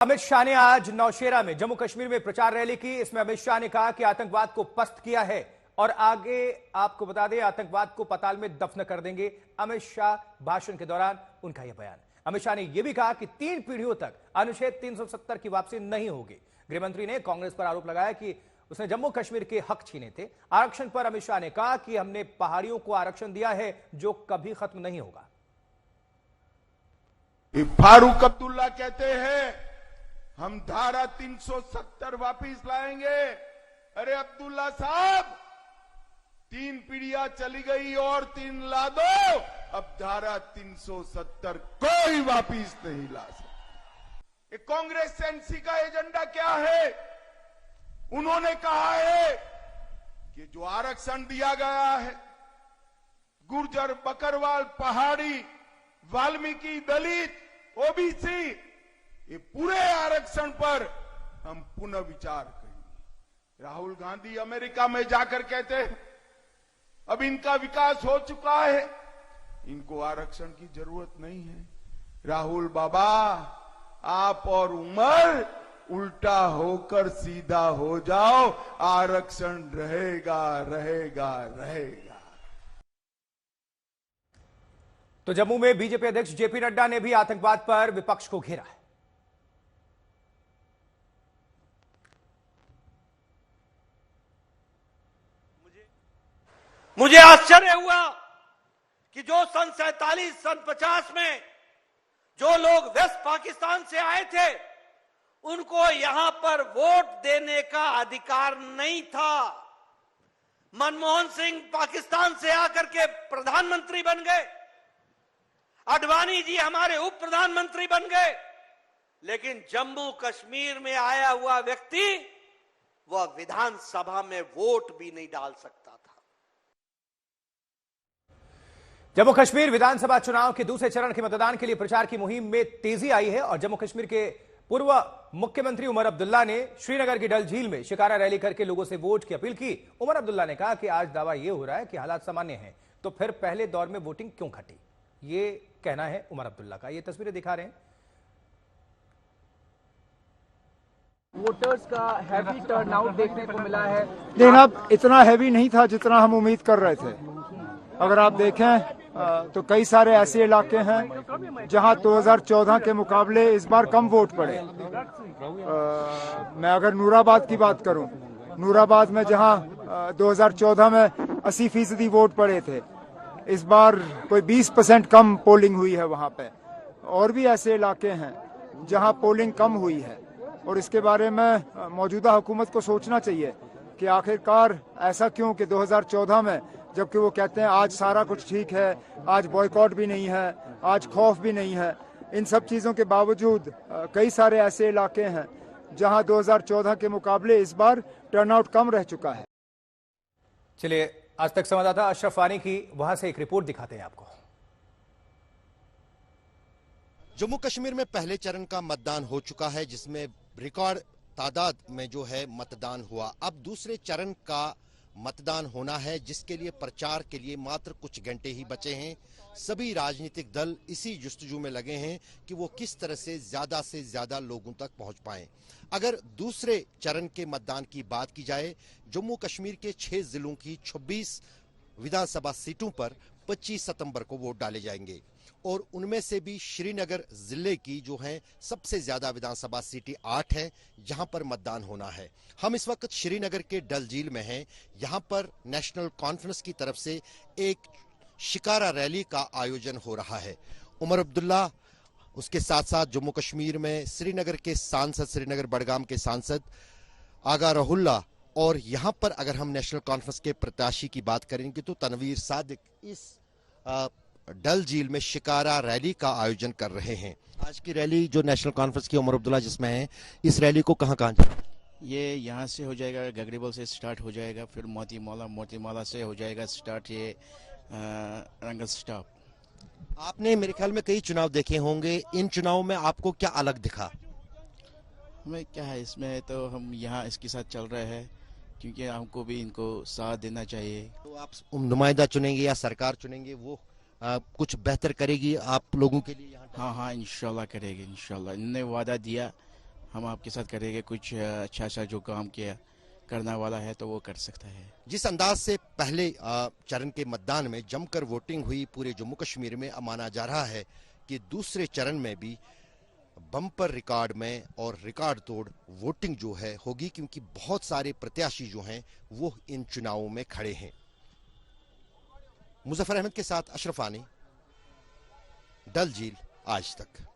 अमित शाह ने आज नौशेरा में जम्मू कश्मीर में प्रचार रैली की। इसमें अमित शाह ने कहा कि आतंकवाद को पस्त किया है और आगे आपको बता दें आतंकवाद को पाताल में दफन कर देंगे। अमित शाह भाषण के दौरान उनका यह बयान। अमित शाह ने यह भी कहा कि 3 पीढ़ियों तक अनुच्छेद 370 की वापसी नहीं होगी। गृहमंत्री ने कांग्रेस पर आरोप लगाया कि उसने जम्मू कश्मीर के हक छीने थे। आरक्षण पर अमित शाह ने कहा कि हमने पहाड़ियों को आरक्षण दिया है जो कभी खत्म नहीं होगा। फारूक अब्दुल्ला कहते हैं हम धारा 370 वापिस लाएंगे। अरे अब्दुल्ला साहब, 3 पीढ़ियां चली गई और 3 ला दो। अब धारा 370 कोई वापिस नहीं ला सकता। कांग्रेस एनसी का एजेंडा क्या है? उन्होंने कहा है कि जो आरक्षण दिया गया है गुर्जर, बकरवाल, पहाड़ी, वाल्मीकि, दलित, ओबीसी, ये पूरे आरक्षण पर हम पुनः विचार करेंगे। राहुल गांधी अमेरिका में जाकर कहते हैं अब इनका विकास हो चुका है, इनको आरक्षण की जरूरत नहीं है। राहुल बाबा, आप और उमर उल्टा होकर सीधा हो जाओ, आरक्षण रहेगा रहेगा रहेगा। तो जम्मू में बीजेपी अध्यक्ष जेपी नड्डा ने भी आतंकवाद पर विपक्ष को घेरा है। मुझे आश्चर्य हुआ कि जो सन 47, सन 50 में जो लोग वेस्ट पाकिस्तान से आए थे उनको यहां पर वोट देने का अधिकार नहीं था। मनमोहन सिंह पाकिस्तान से आकर के प्रधानमंत्री बन गए, आडवाणी जी हमारे उप प्रधानमंत्री बन गए, लेकिन जम्मू कश्मीर में आया हुआ व्यक्ति वह विधानसभा में वोट भी नहीं डाल सकता था। जम्मू कश्मीर विधानसभा चुनाव के दूसरे चरण के मतदान के लिए प्रचार की मुहिम में तेजी आई है और जम्मू कश्मीर के पूर्व मुख्यमंत्री उमर अब्दुल्ला ने श्रीनगर की डल झील में शिकारा रैली करके लोगों से वोट की अपील की। उमर अब्दुल्ला ने कहा कि आज दावा यह हो रहा है कि हालात सामान्य हैं, तो फिर पहले दौर में वोटिंग क्यों घटी। ये कहना है उमर अब्दुल्ला का। ये तस्वीरें दिखा रहे हैं। वोटर्स का हैवी टर्नआउट देखने को मिला है, लेकिन अब इतना हैवी नहीं था जितना हम उम्मीद कर रहे थे। अगर आप देखें तो कई सारे ऐसे इलाके हैं जहां 2014 के मुकाबले इस बार कम वोट पड़े। मैं अगर नूराबाद की बात करूं, नूराबाद में जहां 2014 में 80% वोट पड़े थे, इस बार कोई 20% कम पोलिंग हुई है वहां पे। और भी ऐसे इलाके हैं जहां पोलिंग कम हुई है और इसके बारे में मौजूदा हुकूमत को सोचना चाहिए कि आखिरकार ऐसा क्यों कि 2014 में जबकि वो कहते हैं आज सारा कुछ ठीक है, आज बॉयकॉट भी नहीं है, आज खौफ भी नहीं है, इन सब चीज़ों के बावजूद कई सारे ऐसे इलाके हैं जहां 2014 के मुकाबले इस बार टर्नआउट कम रह चुका है। चलिए आज तक संवाददाता अशरफ वानी की वहां से एक रिपोर्ट दिखाते हैं आपको। जम्मू कश्मीर में पहले चरण का मतदान हो चुका है जिसमें रिकॉर्ड तादाद में जो है मतदान हुआ। अब दूसरे चरण का मतदान होना है जिसके लिए प्रचार के लिए मात्र कुछ घंटे ही बचे हैं। सभी राजनीतिक दल इसी जुस्तजू में लगे हैं कि वो किस तरह से ज्यादा लोगों तक पहुंच पाएं। अगर दूसरे चरण के मतदान की बात की जाए, जम्मू कश्मीर के 6 जिलों की 26 विधानसभा सीटों पर 25 सितंबर को वोट डाले जाएंगे और उनमें से भी श्रीनगर जिले की जो है सबसे ज्यादा विधानसभा सीटें 8 हैं जहां पर मतदान होना है। हम इस वक्त श्रीनगर के डल झील में हैं। यहां पर नेशनल कॉन्फ्रेंस की तरफ से एक शिकारा रैली का आयोजन हो रहा है। उमर अब्दुल्ला, उसके साथ साथ जम्मू कश्मीर में श्रीनगर के सांसद, श्रीनगर बड़गाम के सांसद आगा रहुल्ला, और यहां पर अगर हम नेशनल कॉन्फ्रेंस के प्रत्याशी की बात करेंगे तो तनवीर सादिक इस डल झील में शिकारा रैली का आयोजन कर रहे हैं। आज की रैली जो नेशनल कॉन्फ्रेंस की उमर अब्दुल्ला जिसमें है, इस रैली को कहां जाना? ये यहाँ से हो जाएगा, गगरेबल से स्टार्ट हो जाएगा, फिर मोतीमाला से हो जाएगा स्टार्ट, ये रंगल स्टॉप। आपने मेरे ख्याल में कई चुनाव देखे होंगे, इन चुनावों में आपको क्या अलग दिखा? हमें क्या है इसमें, तो हम यहाँ इसके साथ चल रहे हैं क्योंकि हमको भी इनको साथ देना चाहिए। तो आप नुमाइंदा चुनेंगे या सरकार चुनेंगे, वो कुछ बेहतर करेगी आप लोगों के लिए यहाँ? हाँ इंशाल्लाह करेगी, इंशाल्लाह। इन्होंने वादा दिया हम आपके साथ करेंगे, कुछ अच्छा अच्छा जो काम किया करना वाला है तो वो कर सकता है। जिस अंदाज से पहले चरण के मतदान में जमकर वोटिंग हुई पूरे जम्मू कश्मीर में, अब माना जा रहा है कि दूसरे चरण में भी बम्पर रिकॉर्ड में और रिकॉर्ड तोड़ वोटिंग जो है होगी, क्योंकि बहुत सारे प्रत्याशी जो हैं वो इन चुनावों में खड़े हैं। मुजफ्फर अहमद के साथ अशरफ आनी, डल झील, आज तक।